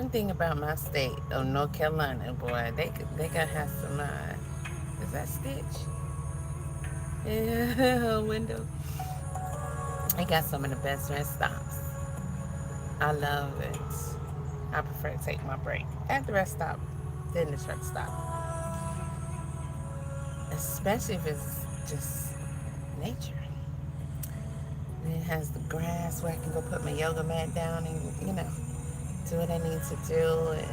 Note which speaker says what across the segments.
Speaker 1: one thing about my state of North Carolina, boy, they gotta have some. Is that Stitch? Yeah, window. They got some of the best rest stops. I love it. I prefer to take my break at the rest stop than the truck stop, especially if it's just nature. And it has the grass where I can go put my yoga mat down and do what I need to do, and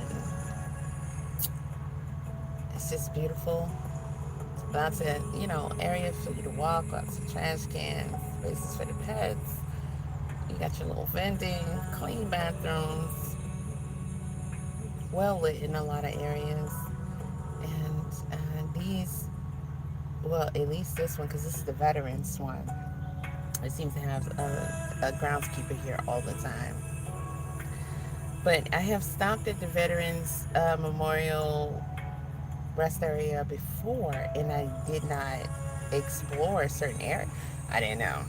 Speaker 1: it's just beautiful. Lots of areas for you to walk, lots of trash cans, spaces for the pets. You got your little vending, clean bathrooms, well lit in a lot of areas. And these, well, at least this one, because this is the veterans one. It seems to have a groundskeeper here all the time. But I have stopped at the Veterans Memorial rest area before, and I did not explore a certain area. I didn't know.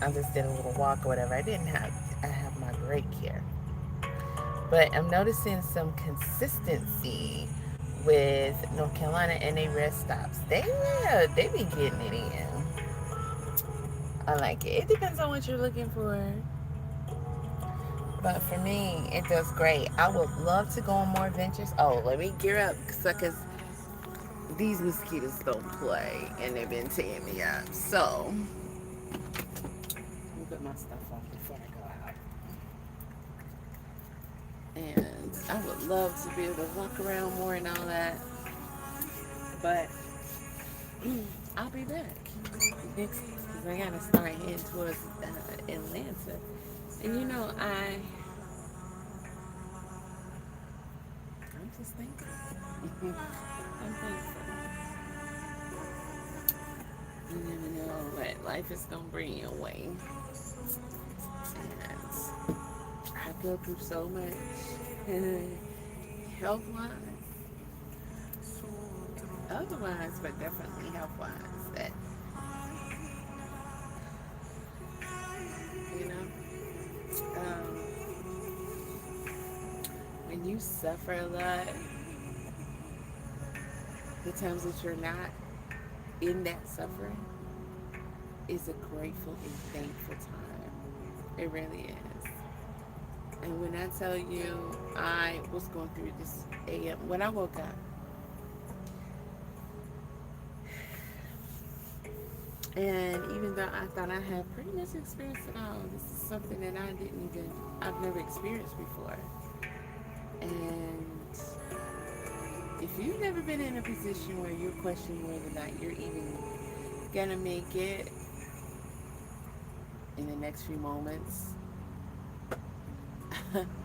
Speaker 1: I just did a little walk or whatever. I have my break here. But I'm noticing some consistency with North Carolina and they rest stops. They be getting it in. I like it. It depends on what you're looking for. But for me, it does great. I would love to go on more adventures. Oh, let me gear up, because these mosquitoes don't play, and they've been tearing me up. So, let me put my stuff on before I go out. And I would love to be able to walk around more and all that. But I'll be back next, because I gotta start heading towards Atlanta. And I'm just thinking. I'm thankful. You never know what life is gonna bring your way. And I go through so much health wise, otherwise, but definitely health wise. That you know, um, when you suffer a lot, the times that you're not in that suffering is a grateful and thankful time. It really is. And when I tell you, I was going through this AM when I woke up, and even though I thought I had pretty much experienced it all, this is something that I've never experienced before. And if you've never been in a position where you're questioning whether or not you're even gonna make it in the next few moments,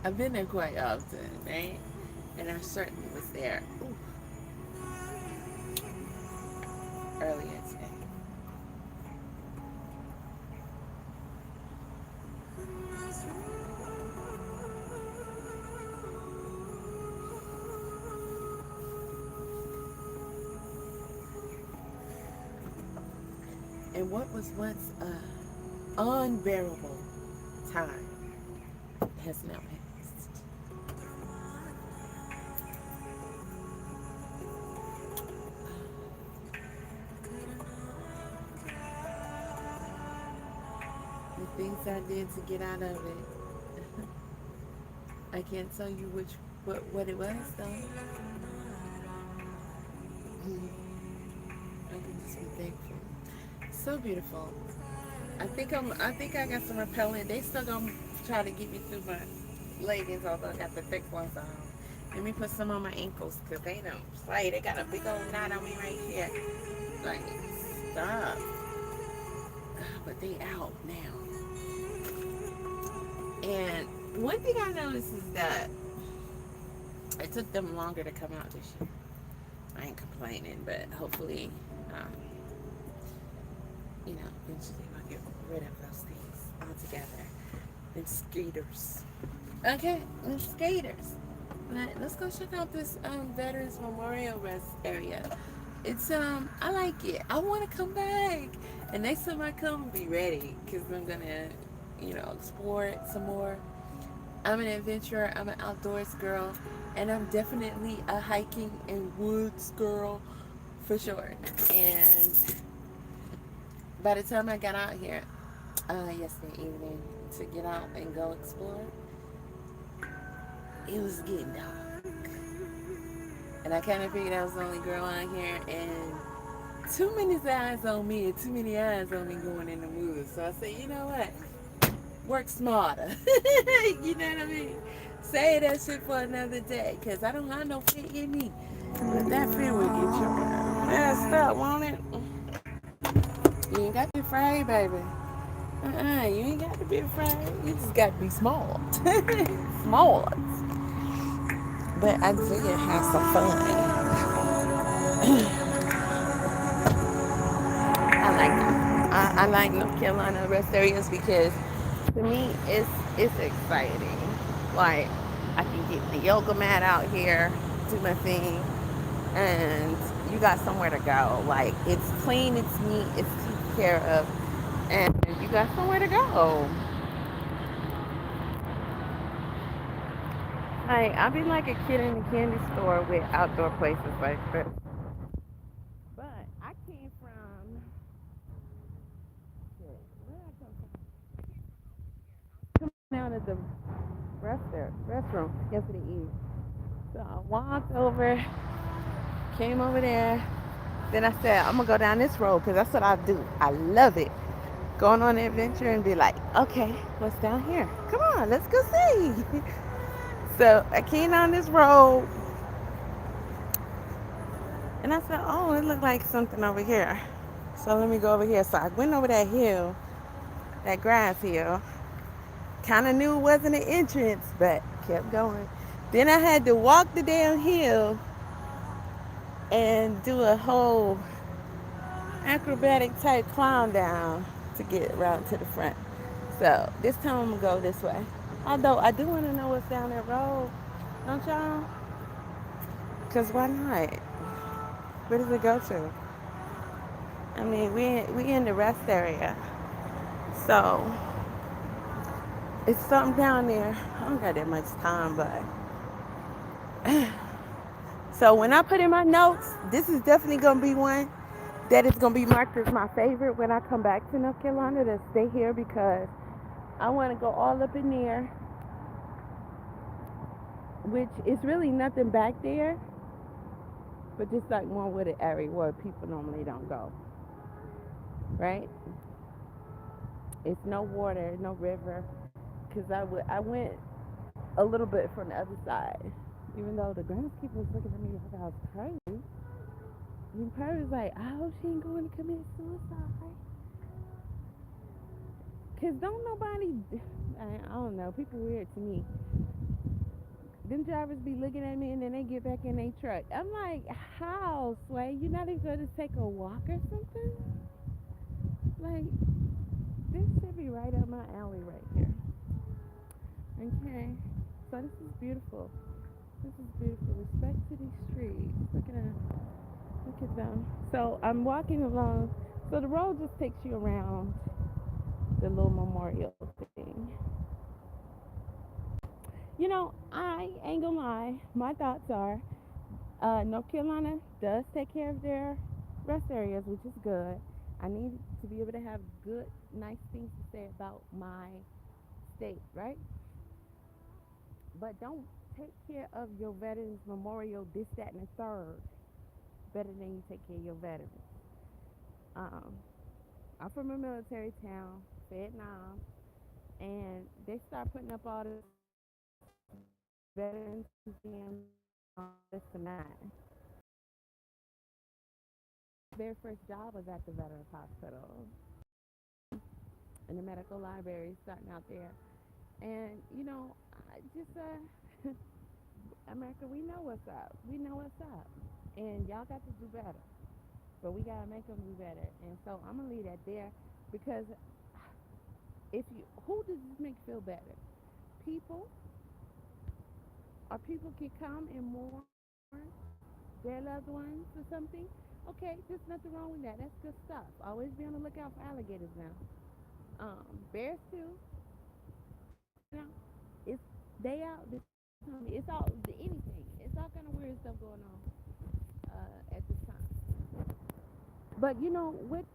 Speaker 1: I've been there quite often, right? And I certainly was there earlier today. And what was once an unbearable time has now passed. The things I did to get out of it, I can't tell you what it was though. I can just be thankful. So beautiful. I think I got some repellent. They still gonna try to get me through my leggings, although I got the thick ones on. Let me put some on my ankles, because they don't play. They got a big old knot on me right here. Like, stop. But they out now. And one thing I noticed is that it took them longer to come out this year. I ain't complaining, but hopefully, eventually we'll get rid of those things altogether. Them skaters. Okay, them skaters. But let's go check out this Veterans Memorial Rest area. It's I like it. I want to come back. And next time I come, be ready, because I'm gonna, explore it some more.
Speaker 2: I'm an adventurer, I'm an outdoors girl, and I'm definitely a hiking and woods girl for sure. And by the time I got out here yesterday evening to get out and go explore, it was getting dark. And I kind of figured I was the only girl out here, and too many eyes on me and too many eyes on me going in the woods. So I said, you know what? Work smarter. You know what I mean? Say that shit for another day, because I don't have no fit in me. But that fit will get your messed up, won't it? You ain't got to be afraid, baby. You ain't got to be afraid. You just got to be smart. Smart. But I did have some fun. I like them. I like North Carolina rest areas because to me it's exciting. Like I can get the yoga mat out here, do my thing, and you got somewhere to go. Like it's clean, it's neat, it's taken care of, and you got somewhere to go. Like I've been like a kid in a candy store with outdoor places like this. But I came from shit, where did I come from? Coming out of the restroom yesterday evening. So I walked over, came over there. Then I said, I'm gonna go down this road because that's what I do. I love it. Going on an adventure and be like, okay, what's down here? Come on, let's go see. So I came down this road and I said, oh, it looked like something over here. So let me go over here. So I went over that hill, that grass hill. Kind of knew it wasn't an entrance, but kept going. Then I had to walk the damn hill and do a whole acrobatic type climb down to get around to the front. So this time I'm gonna go this way. Although I do want to know what's down that road, don't y'all? Cause why not? Where does it go to? I mean, we in the rest area, so it's something down there. I don't got that much time, but so when I put in my notes, this is definitely gonna be one that is gonna be marked as my favorite when I come back to North Carolina to stay here because I want to go all up in there, which is really nothing back there, but just like one wooded area where people normally don't go, right? It's no water, no river, because I went a little bit from the other side, even though the groundskeeper was looking at me like I was crazy. And probably was like, I hope she ain't going to commit suicide. Cause don't nobody, I don't know, people weird to me. Them drivers be looking at me and then they get back in their truck. I'm like, how, Sway? You not even going to take a walk or something? Like, this should be right up my alley right here. Okay, so this is beautiful. This is beautiful. Respect to these streets. Look at them. So I'm walking along. So the road just takes you around the little memorial thing. You know, I ain't gonna lie. My thoughts are North Carolina does take care of their rest areas, which is good. I need to be able to have good, nice things to say about my state, right? But don't take care of your veterans memorial, this, that, and the third, better than you take care of your veterans. Um, I'm from a military town, Vietnam, and they start putting up all this veterans museums, this and that. Very first job was at the Veterans Hospital in the medical library, starting out there. And you know, I just America, we know what's up. We know what's up, and y'all got to do better. But we gotta make them do better. And so I'm gonna leave that there because if you, who does this make feel better? People, or people can come and mourn their loved ones or something. Okay, there's nothing wrong with that. That's good stuff. Always be on the lookout for alligators now. Bears too. You know, it's They out this time. It's all anything. It's all kind of weird stuff going on at this time. But you know what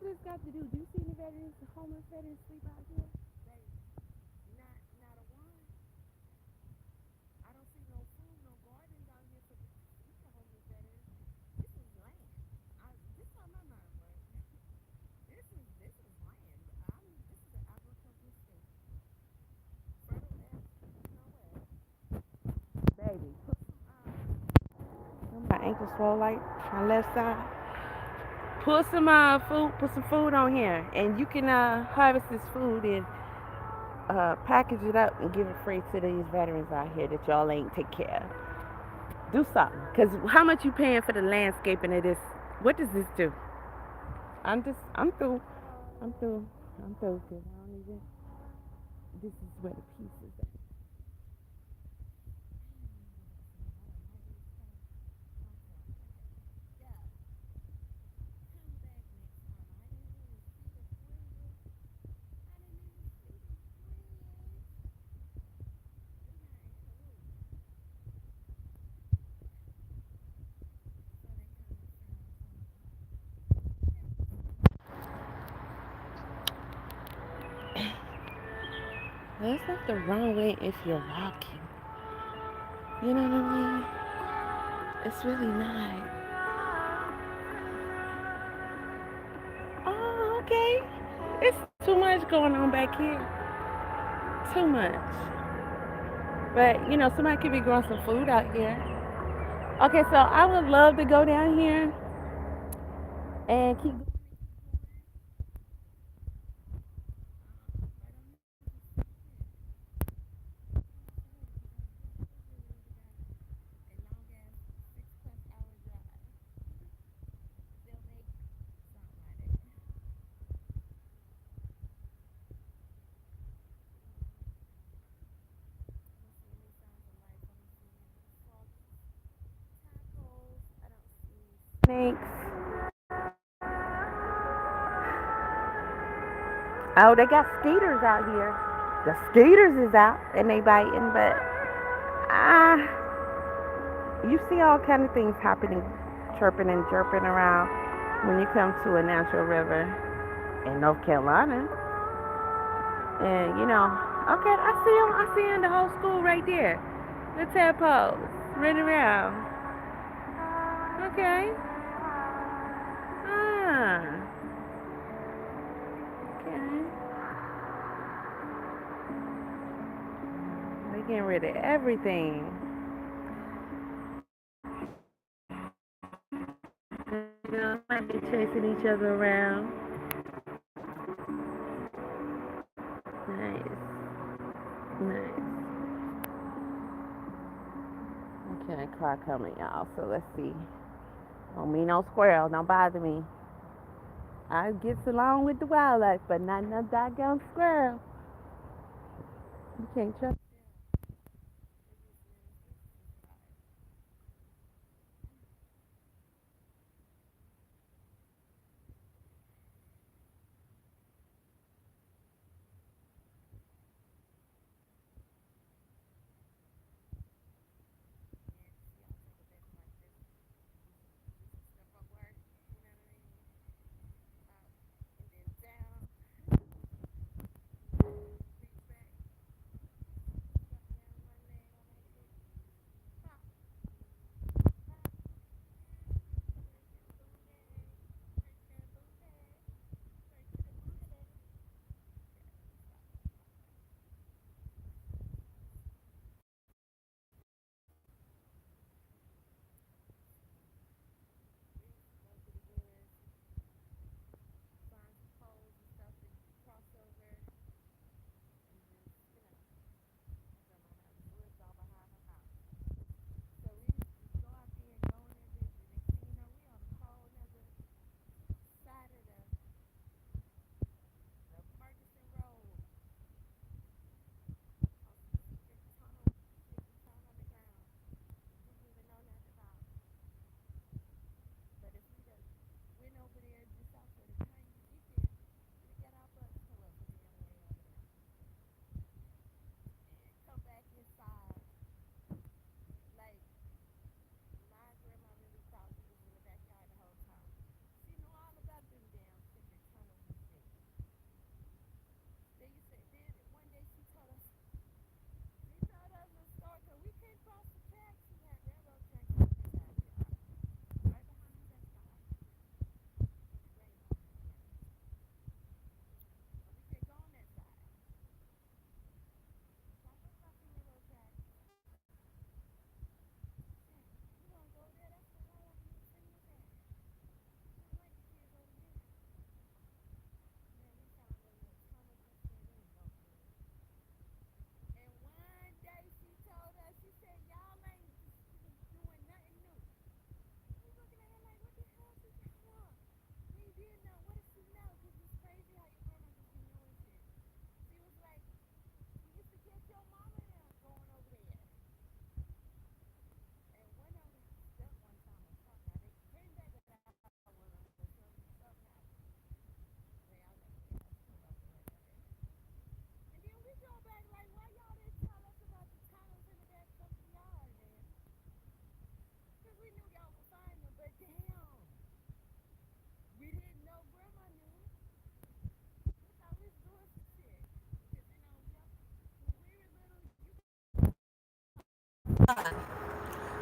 Speaker 2: does got to do? Do you see any veterans, homeless veterans sleep out here? They not a one. I don't see no food, no gardens out here for the homeless veterans. This is land. This how my mind works. This is land. This is an agricultural state. Fertile as you know what, baby. My ankle swole like my left side. Put some food on here, and you can harvest this food and package it up and give it free to these veterans out here that y'all ain't take care of. Do something, cause how much you paying for the landscaping of this? What does this do? I'm through. I'm through. I'm through. Cause I don't even. This is where the piece is at. That's not the wrong way if you're walking. You know what I mean? It's really not. Oh, okay. It's too much going on back here. Too much. But, somebody could be growing some food out here. Okay, so I would love to go down here and keep. Snakes. Oh, they got skaters out here. The skaters is out and they biting, but you see all kind of things happening, chirping and chirping around when you come to a natural river in North Carolina. And okay, I see them. I see 'em in the whole school right there. The tadpoles running around. Okay. Ah. Okay. They getting rid of everything. Might be chasing each other around. Nice. Nice. Okay, car coming, y'all. So let's see. Don't mean no squirrel. Don't bother me. I gets along with the wildlife, but not no doggone squirrel. You can't trust.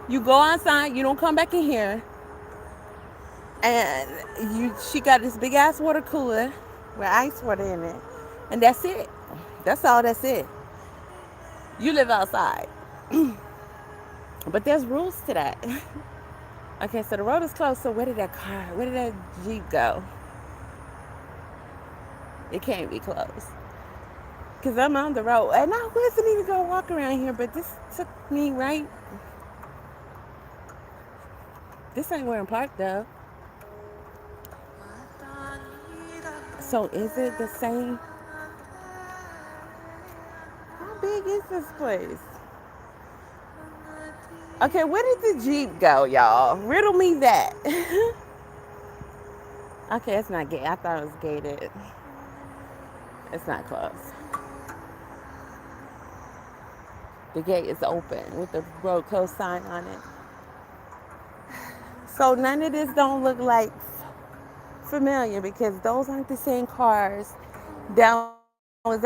Speaker 2: You go outside, you don't come back in here, and she got this big ass water cooler with ice water in it, and that's it. That's all. That's it. You live outside, but there's rules to that. Okay, so the road is closed. So where did that Jeep go? It can't be closed. Because I'm on the road. And I wasn't even going to walk around here, but this took me right. This ain't where I'm parked, though. So is it the same? How big is this place? Okay, where did the Jeep go, y'all? Riddle me that. Okay, it's not gated. I thought it was gated. It's not closed. The gate is open with the road closed sign on it. So none of this don't look like familiar because those aren't the same cars that was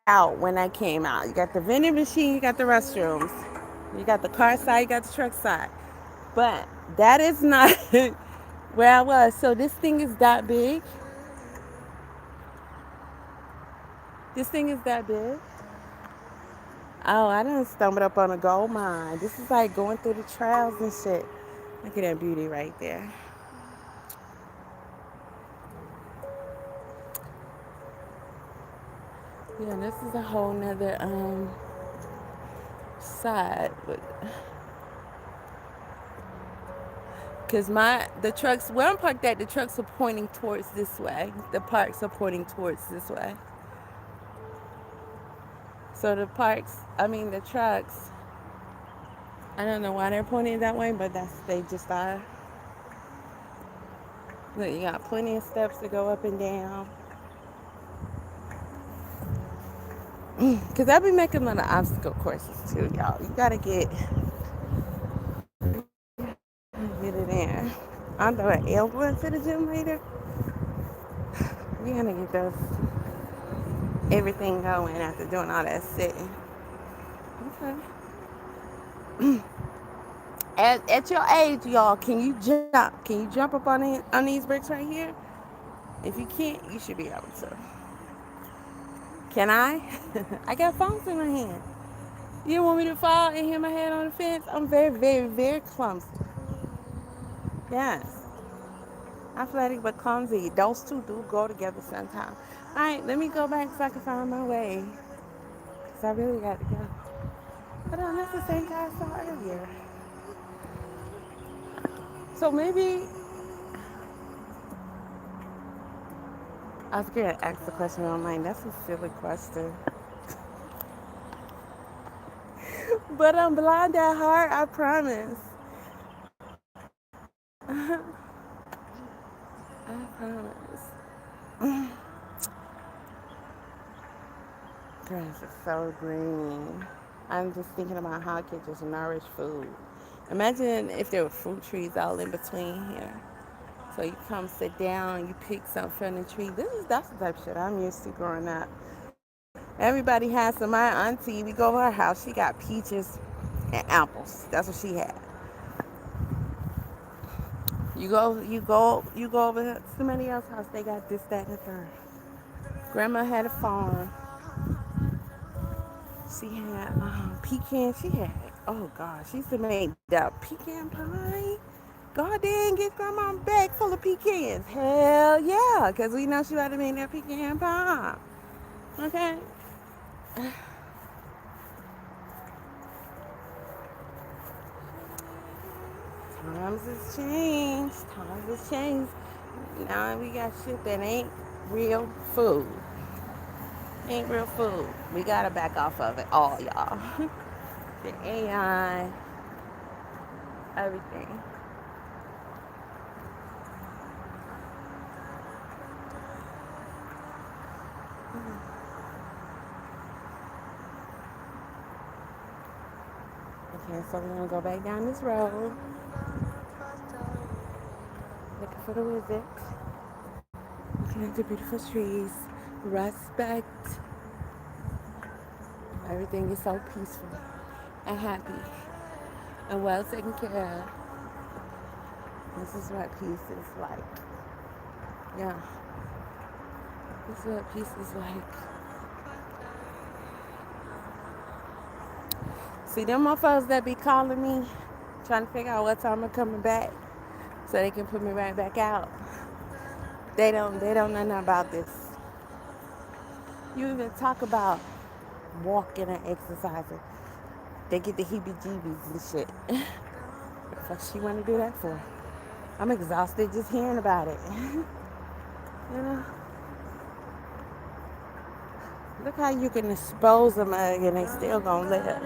Speaker 2: out when I came out. You got the vending machine, you got the restrooms, you got the car side, you got the truck side. But that is not where I was. So this thing is that big. This thing is that big. Oh, I done stumbled up on a gold mine. This is like going through the trails and shit. Look at that beauty right there. Yeah, this is a whole nother side with because the trucks where I'm parked at, the trucks are pointing towards this way. The parks are pointing towards this way. So the trucks, I don't know why they're pointing that way, but they just are. Look, you got plenty of steps to go up and down. Because I've been making a lot of obstacle courses too, y'all. You gotta get it in. I'm doing elbow into the gym later. We gotta get everything going after doing all that sitting. Okay. At your age, y'all, can you jump? Can you jump up on these bricks right here? If you can't, you should be able to. Can I? I got phones in my hand. You want me to fall and hit my head on the fence? I'm very, very, very clumsy. Yes. Athletic but clumsy. Those two do go together sometimes. All right, let me go back so I can find my way. Because I really got to go. Hold on, that's the same guy I saw earlier. So maybe I was going to ask the question online. That's a silly question. But I'm blind at heart, I promise. I promise. Grass is so green. I'm just thinking about how I could just nourish food. Imagine if there were fruit trees all in between here. So you come sit down, you pick something from the tree. That's the type of shit I'm used to growing up. Everybody has some. My auntie, we go to her house, she got peaches and apples. That's what she had. You go over to somebody else's house, they got this, that, and the third. Grandma had a farm. She had pecan. She had, oh gosh, she used to make that pecan pie. God dang, get grandma a bag full of pecans. Hell yeah, because we know she about to make that pecan pie. Okay? Times has changed. Times has changed. Now we got shit that ain't real food. Ain't real food. We gotta back off of it all, y'all. The AI, everything. Okay, so we're gonna go back down this road, looking for the wizard, looking at the beautiful trees. Respect. Everything is so peaceful and happy. and well taken care of. This is what peace is like. Yeah, this is what peace is like. See, them motherfuckers that be calling me, trying to figure out what time I'm coming back, so they can put me right back out. They don't know nothing about this. You even talk about walking and exercising. They get the heebie-jeebies and shit. What the fuck she want to do that for? I'm exhausted just hearing about it. You know, look how you can expose a mug and they still gonna live.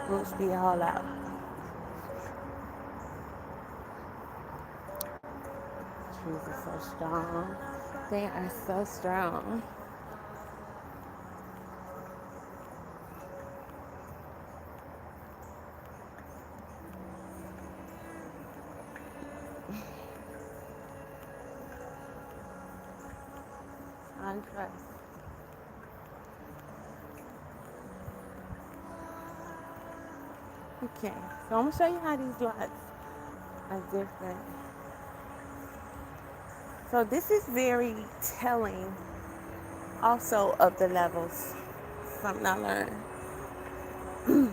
Speaker 2: Roots be all out. Trees are so strong. They are so strong. Untrust. Okay, so I'm gonna show you how these lots are different. So this is very telling also of the levels. Something I learned.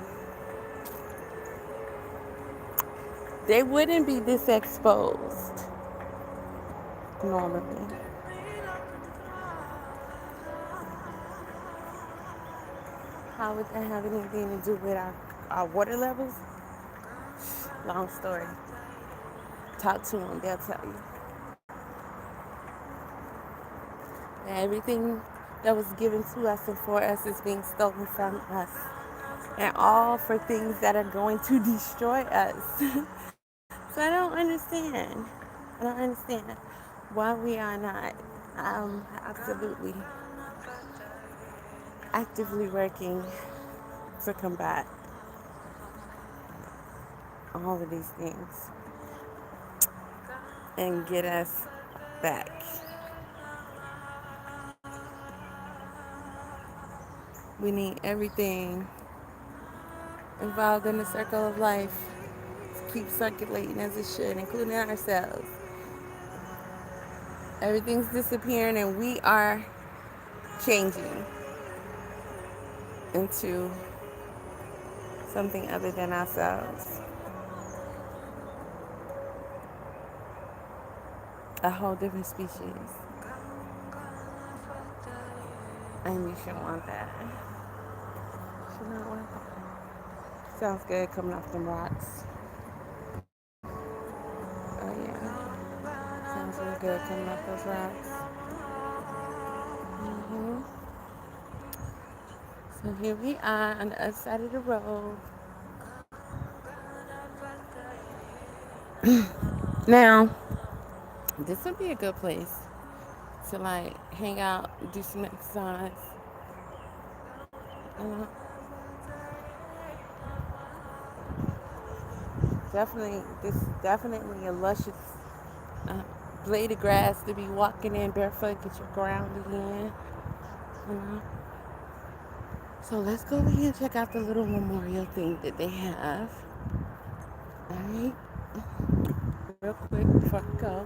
Speaker 2: They wouldn't be this exposed normally. How would that have anything to do with our water levels? Long story. Talk to them, they'll tell you. And everything that was given to us and for us is being stolen from us. And all for things that are going to destroy us. So I don't understand. I don't understand why we are not absolutely actively working to combat all of these things and get us back. We need everything involved in the circle of life to keep circulating as it should, including ourselves. Everything's disappearing and we are changing into something other than ourselves. A whole different species. And you shouldn't want that. Should not want that. Sounds good coming off them rocks. Oh yeah. Sounds real good coming off those rocks. So here we are on the other side of the road. Now, this would be a good place to like hang out, do some exercise. Uh, this is definitely a luscious uh, blade of grass to be walking in barefoot, get your grounded in. You know? So let's go over here and check out the little memorial thing that they have. Alright. Real quick before I go.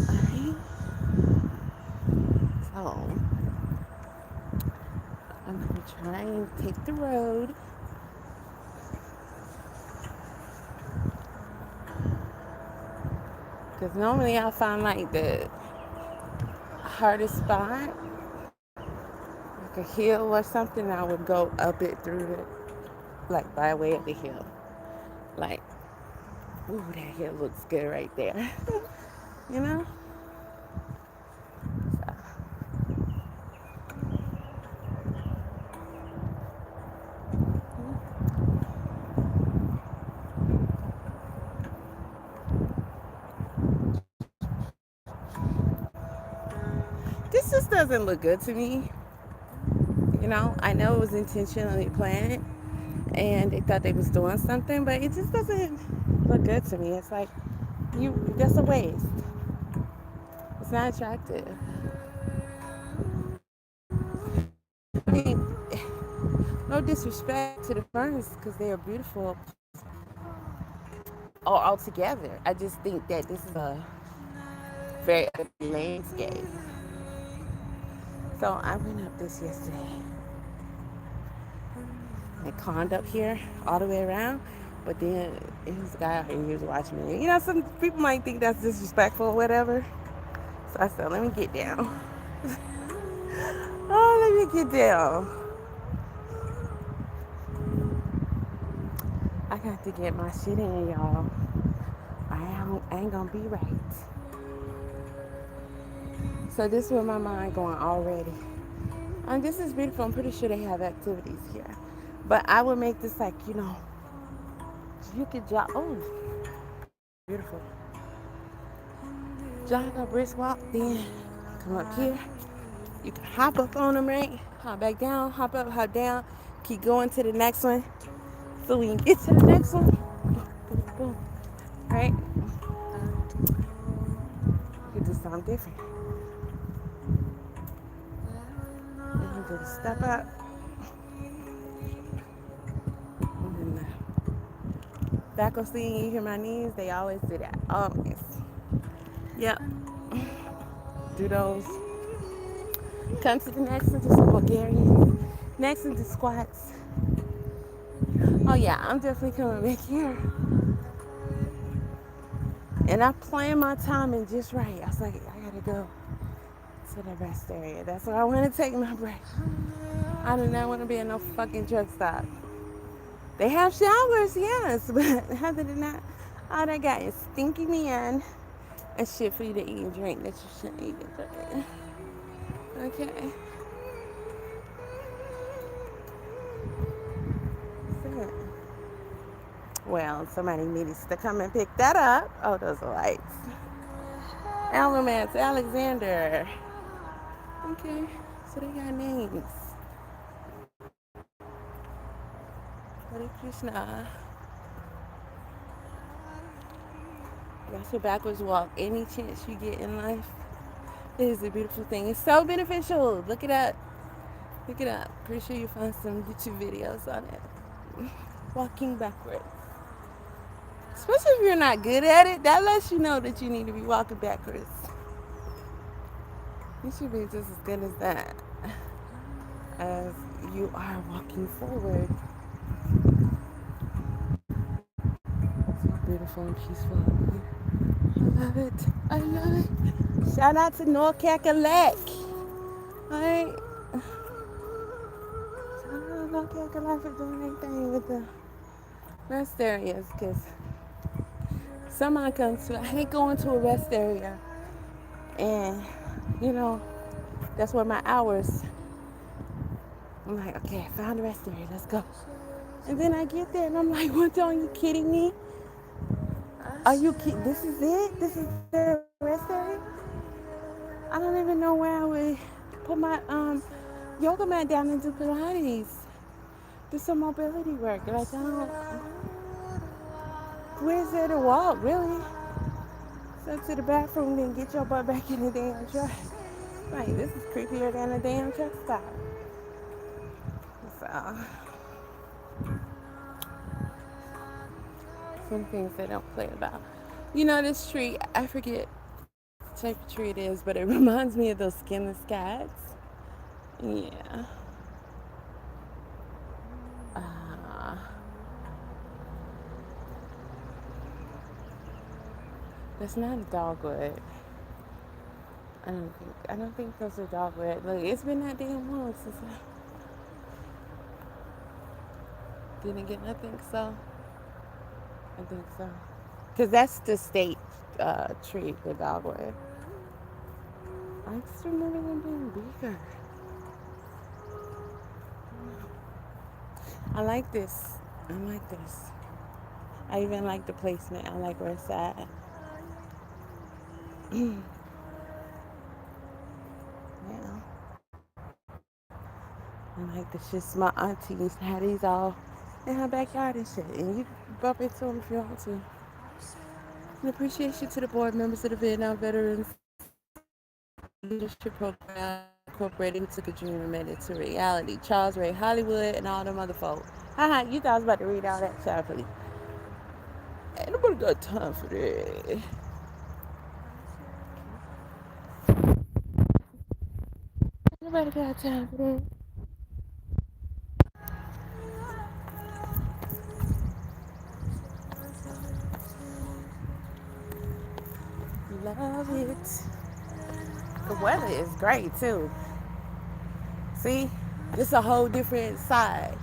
Speaker 2: Alright. So I'm gonna try and take the road. Because normally I find like the hardest spot, like a hill or something, I would go up it through it, like by way of the hill. Like, ooh, that hill looks good right there. You know? So. This just doesn't look good to me. You know, I know it was intentionally planned and they thought they was doing something, but it just doesn't look good to me. It's like, that's a waste. It's not attractive. I mean, no disrespect to the ferns because they are beautiful all together. I just think that this is a very ugly landscape. So I went up this yesterday and climbed up here all the way around. But then it was a guy out here, he was watching me. You know, some people might think that's disrespectful or whatever. So I said, let me get down. Oh, let me get down. I got to get my shit in, y'all. I ain't gonna be right. So this is where my mind going already. This is beautiful. I'm pretty sure they have activities here. But I would make this like, you could jog. Oh, beautiful. Jog a brisk walk, then come up here. You can hop up on them, right? Hop back down, hop up, hop down. Keep going to the next one. So we can get to the next one. Boom, boom, boom. Right? You can do something different. You can do the step up. And then the back on seeing you hear my knees, they always do that. Always. Yep. Do those. Come to the next one, do some Bulgarians. Next one, do squats. Oh yeah, I'm definitely coming back here. And I planned my timing just right. I was like, I gotta go to the rest area. That's where I want to take my break. I do not want to be in no fucking truck stop. They have showers, yes, but other than that, all they got is stinky man and shit for you to eat and drink that you shouldn't eat and drink. Okay. That's it. Well, somebody needs to come and pick that up. Oh, those are lights. Alamance, Alexander. Okay, so they got names. Hare Krishna. That's a backwards walk. Any chance you get in life, it is a beautiful thing. It's so beneficial. Look it up. Look it up. Pretty sure you find some YouTube videos on it. Walking backwards. Especially if you're not good at it, that lets you know that you need to be walking backwards. You should be just as good as that as you are walking forward. So beautiful and peaceful. I love it. I love it. Shout out to North Cackalack. Alright. Shout out to North Cackalack for doing their thing with the rest areas, because someone comes to, I hate going to a rest area, and that's where my hours. I'm like, okay, I found the rest area, let's go. And then I get there and I'm like, what, are you kidding me? Are you kidding? This is it? This is the rest area? I don't even know where I would put my yoga mat down and do Pilates. Do some mobility work. Like, I don't. Where's there to walk, really? So to the bathroom, then get your butt back in the damn truck. Like, this is creepier than a damn truck stop. So, some things they don't play about. This tree, I forget what type of tree it is, but it reminds me of those skinless cats. Yeah. That's not a dogwood. I don't think those are dogwood. Look, it's been that damn long since I didn't get nothing, so I think so. Because that's the state tree, the dogwood. I just remember them being bigger. I like this. I like this. I even like the placement. I like where it's at. Yeah. I like the shit. My auntie used to have these all in her backyard and shit. And you bump into them if you want to. And appreciation to the board members of the Vietnam Veterans Leadership Program Incorporated, who took a dream and made it to reality. Charles Ray Hollywood and all them other folk. Haha, you thought I was about to read all that? Child, please. Ain't nobody got time for that. Nobody got time for that. Love it. The weather is great too. See, this is a whole different side.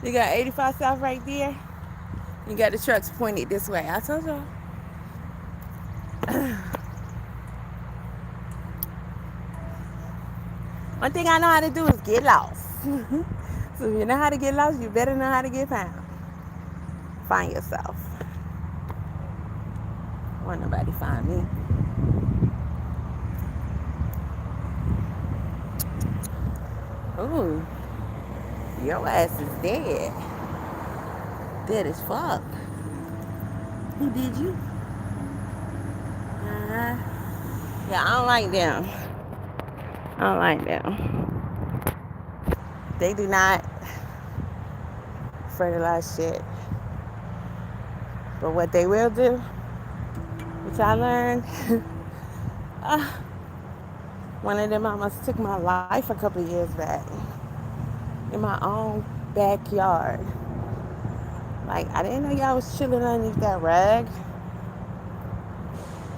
Speaker 2: You got 85 South right there. You got the trucks pointed this way. I told y'all. One thing I know how to do is get lost. So if you know how to get lost, you better know how to get found. Find yourself. Won't nobody find me. Ooh, your ass is dead. Dead as fuck. Who did you? Yeah, I don't like them. I don't like them. They do not fertilize shit. But what they will do, which I learned, one of them almost took my life a couple of years back in my own backyard. Like, I didn't know y'all was chilling underneath that rug.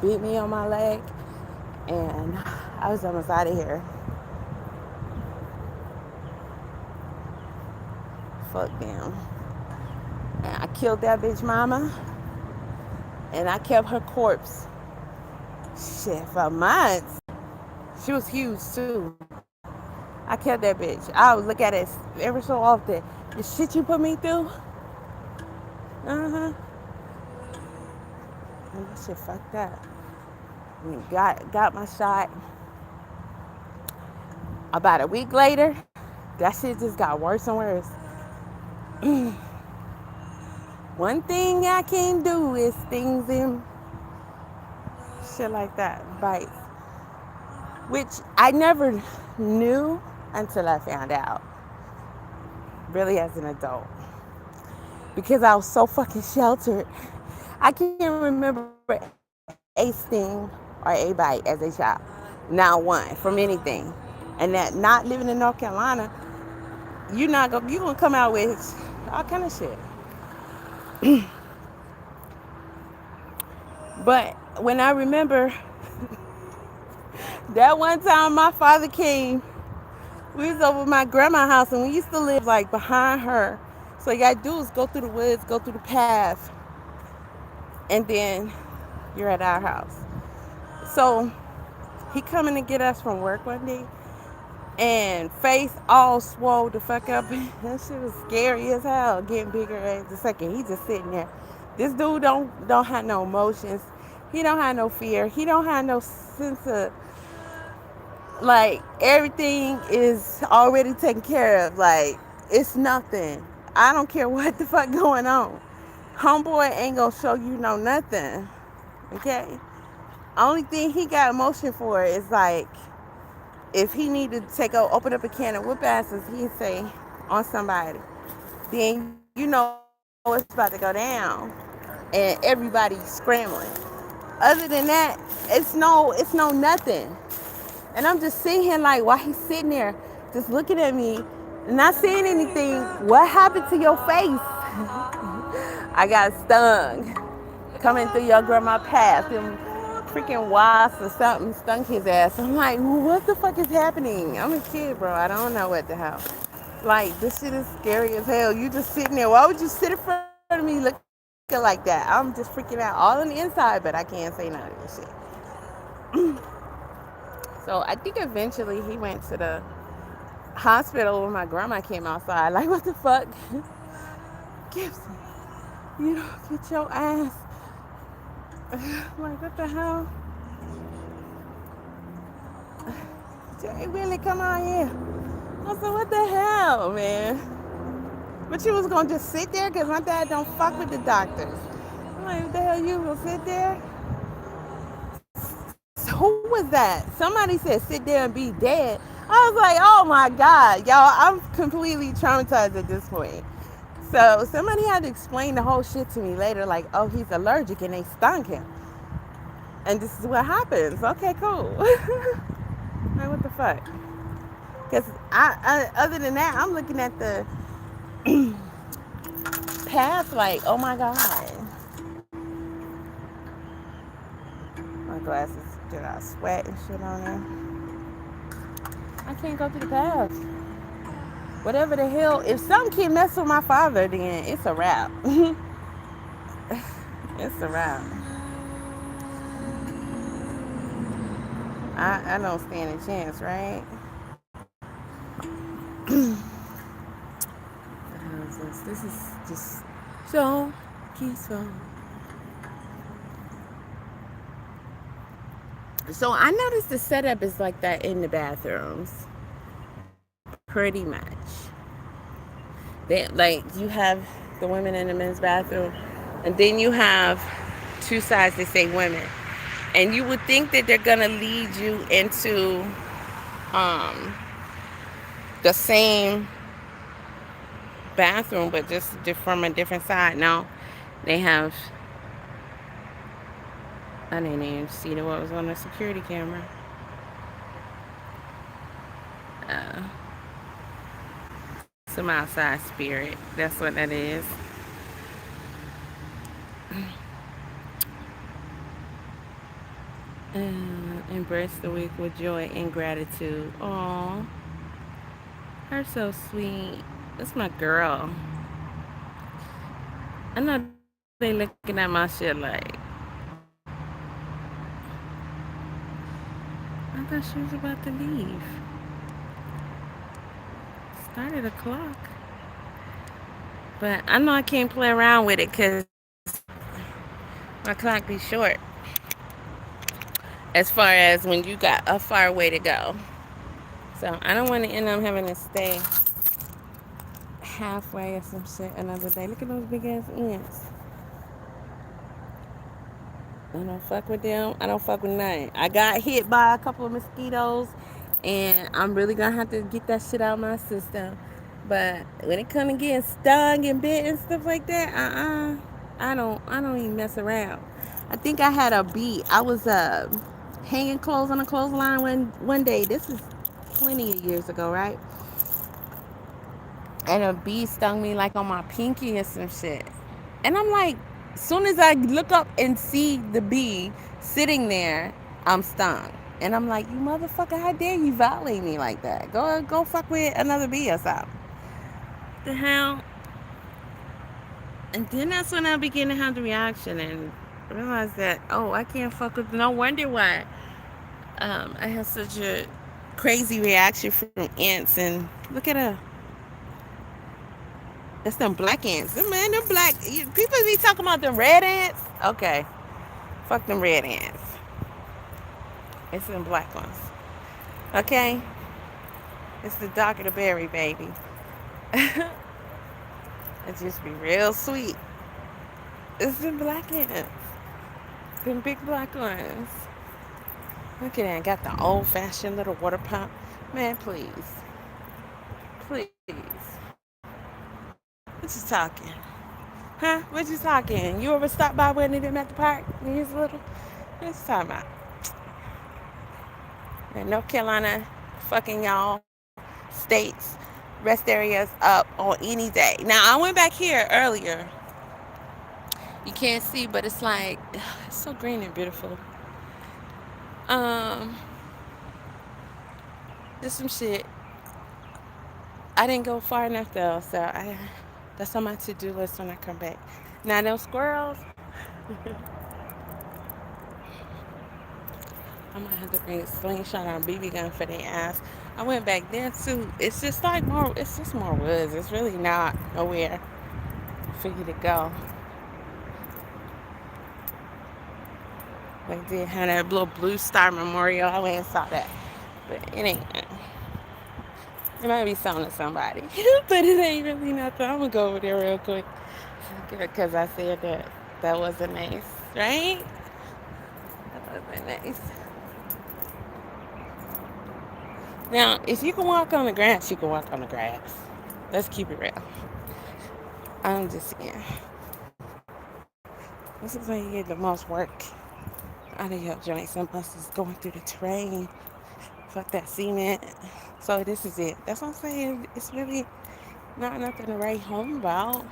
Speaker 2: Beat me on my leg, and I was almost out of here. Fuck them. And I killed that bitch mama, and I kept her corpse. Shit, for months. She was huge too. I kept that bitch. I would look at it every so often. The shit you put me through. And that shit fucked up. And got my shot. About a week later, that shit just got worse and worse. One thing I can't do is things in shit like that, bites. Which I never knew until I found out. Really as an adult. Because I was so fucking sheltered. I can't remember a sting or a bite as a child. Not one from anything. And that not living in North Carolina, you're gonna come out with all kind of shit. But when I remember that one time my father came, we was over at my grandma's house, and we used to live like behind her. So you gotta do is go through the woods, go through the path, and then you're at our house. So he coming to get us from work one day, and face all swole the fuck up. That shit was scary as hell, getting bigger as the second. He just sitting there. This dude don't have no emotions. He don't have no fear. He don't have no sense of, like, everything is already taken care of. Like, it's nothing. I don't care what the fuck going on. Homeboy ain't gonna show you no nothing. Okay? Only thing he got emotion for is, like, if he needed to open up a can of whoop asses, he'd say on somebody. Then you know it's about to go down. And everybody's scrambling. Other than that, it's no nothing. And I'm just sitting here like, while he's sitting there, just looking at me, not saying anything. What happened to your face? I got stung. Coming through your grandma's path. Them freaking wasps or something stung his ass. I'm like, what the fuck is happening? I'm a kid, bro. I don't know what the hell. Like, this shit is scary as hell. You just sitting there. Why would you sit in front of me looking like that? I'm just freaking out all on the inside, but I can't say none of this shit. So I think eventually he went to the hospital when my grandma came outside. Like, what the fuck? Gibson, you don't get your ass. Like, what the hell? Jay really come out here. I said, what the hell, man? But you was gonna just sit there? Because my dad don't fuck with the doctors. I'm like, what the hell, you gonna sit there? Who was that? Somebody said sit there and be dead. I was like, oh my God, y'all, I'm completely traumatized at this point. So somebody had to explain the whole shit to me later, like, oh, he's allergic and they stung him. And this is what happens. Okay, cool. Like, what the fuck? Because other than that, I'm looking at the path like, oh my God. My glasses, did I sweat and shit on there? I can't go through the path. Whatever the hell, if some kid mess with my father, then it's a wrap. It's a wrap. I don't stand a chance, right? This is just so peaceful. So I noticed the setup is like that in the bathrooms, pretty much. They like you have the women in the men's bathroom, and then you have two sides that say women, and you would think that they're gonna lead you into um, the same bathroom, but just from a different side. No, they have. I didn't even see what was on the security camera. Uh, some outside spirit. That's what that is. Embrace the week with joy and gratitude. Aw, her so sweet. That's my girl. I know they looking at my shit like, I thought she was about to leave. Started a clock. But I know I can't play around with it because my clock be short. As far as when you got a far way to go. So I don't want to end up having to stay halfway or some shit another day. Look at those big ass ants. I don't fuck with them. I don't fuck with nothing. I got hit by a couple of mosquitoes, and I'm really gonna have to get that shit out of my system. But when it comes to getting stung and bit and stuff like that, I don't even mess around. I think I had a bee. I was hanging clothes on a clothesline one day. This is plenty of years ago, right? And a bee stung me like on my pinky or some shit. And I'm like, as soon as I look up and see the bee sitting there, I'm stung. And I'm like, you motherfucker, how dare you violate me like that? Go fuck with another bee or something. The hell? And then that's when I began to have the reaction and realize that, oh, I can't fuck with, no wonder why I have such a crazy reaction from ants. And look at her. That's them black ants. Man, them black, people be talking about them red ants. Okay. Fuck them red ants. It's them black ones. Okay? It's the dark of the berry, baby. It just be real sweet. It's them black ants. Them big black ones. Look at that. Got the old fashioned little water pump. Man, please. Please. What you talking? Huh? What you talking? You ever stop by when they them at the park when you was little? What you talking about? And North Carolina, fucking y'all, states, rest areas up on any day. Now, I went back here earlier. You can't see, but it's like, it's so green and beautiful. There's some shit. I didn't go far enough though, so that's on my to-do list when I come back. Now, those squirrels, I might have to bring a slingshot or a BB gun for their ass. I went back there too. It's just like more, it's just more woods. It's really not nowhere for you to go. They did have that little Blue Star Memorial. I went and saw that. But it ain't. It might be something to somebody. But it ain't really nothing. I'm going to go over there real quick. Because I said that wasn't nice. Right? That wasn't nice. Now, if you can walk on the grass, you can walk on the grass. Let's keep it real. I'm just saying. This is where you get the most work out of your joints and muscles going through the terrain. Fuck that cement. So this is it. That's what I'm saying. It's really not nothing to write home about.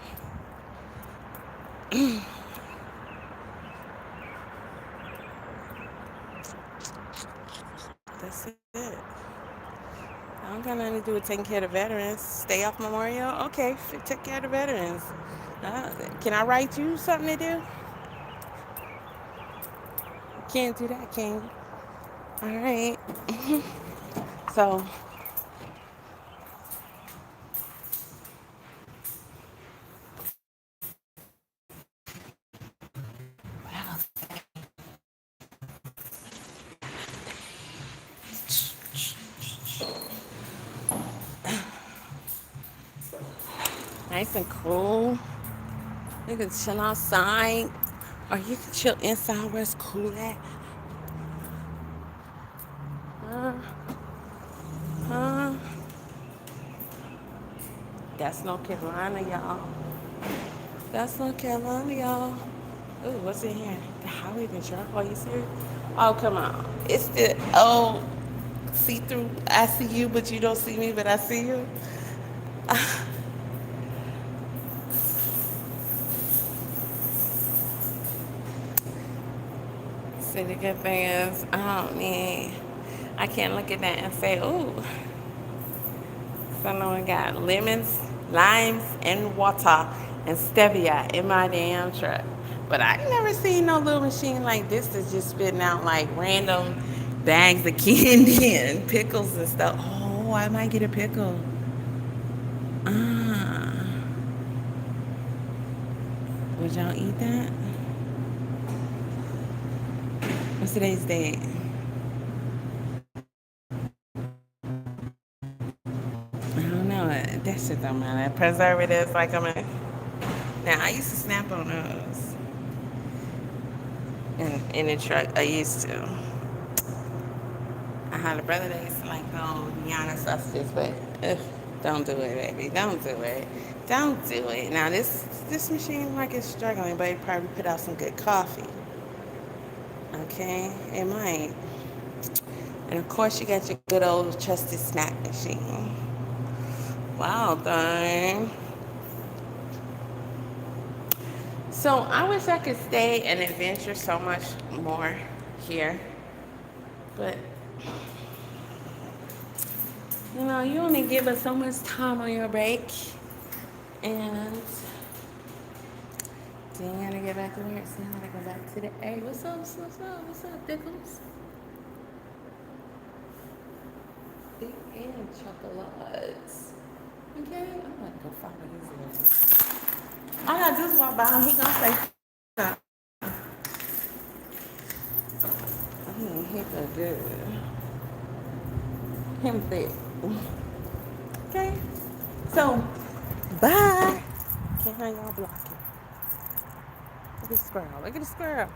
Speaker 2: That's it. I don't got nothing to do with taking care of the veterans. Stay off Memorial. Okay, take care of the veterans. Can I write you something to do? Can't do that, can you? All right. So, nice and cool. You can chill outside, or you can chill inside where it's cool at. Uh, uh, that's North Carolina, y'all. That's North Carolina, y'all. Ooh, what's in here? The highway been charcoal, you serious? Oh, come on. It's the old see-through. I see you, but you don't see me, but I see you. See, the good thing is, oh man, I can't look at that and say, ooh, someone got lemons, limes, and water and stevia in my damn truck. But I ain't never seen no little machine like this that's just spitting out like random bags of candy and pickles and stuff. Oh, I might get a pickle. Ah, would y'all eat that? What's today's date? I don't know. That shit don't matter. Preservatives, like I'm a. Now I used to snap on those in the truck. I used to. I had a brother that used to like go beyond sausages, but don't do it, baby. Don't do it. Don't do it. Now this machine like is struggling, but it probably put out some good coffee. Okay, it might. And of course, you got your good old trusted snack machine. Wow, thing. So I wish I could stay and adventure so much more here, but you only give us so much time on your break, and then you gotta get back to work. So I gotta go back to the A. What's up? What's up, Dickles? Big and chocolates. Okay, I'm gonna go follow his little. All I do is walk by him. He gonna say, he so good. Him thick. Okay. So, bye. Can't have y'all blocking. Look at the squirrel. Look at the squirrel.